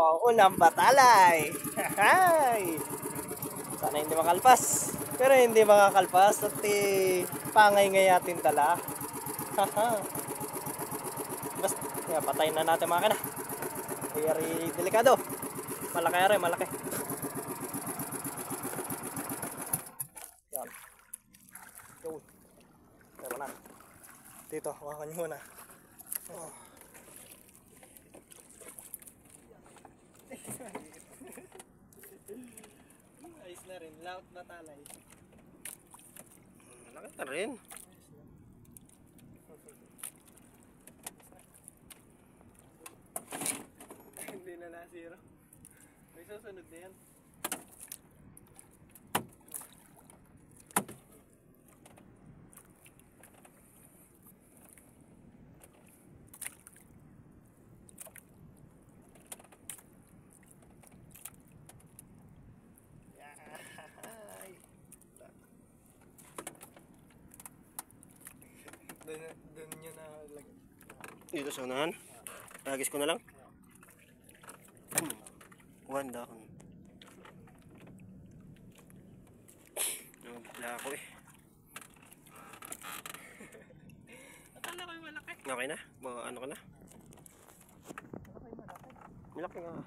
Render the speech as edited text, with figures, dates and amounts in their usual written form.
Unang batalay. Hay! Sana hindi makalpas. Pero hindi makakalpas at pangay ngayatin tala. Basta, patay na natin mga kana. Ay, delikado. Malaki ari, malaki. Yan. Yun. Pero na. Dito, hawakan nyo muna. Oh. Ayos na rin, laut na talay. Malaki na rin. Hindi na nasiro. May susunod na yan. Doon nyo na lagay. Dito sa unahan. Lagis ko na lang. Wanda ako. Wala ako eh. Akala ko yung malaki. Okay na? Mga ano ka na? Malaki nga.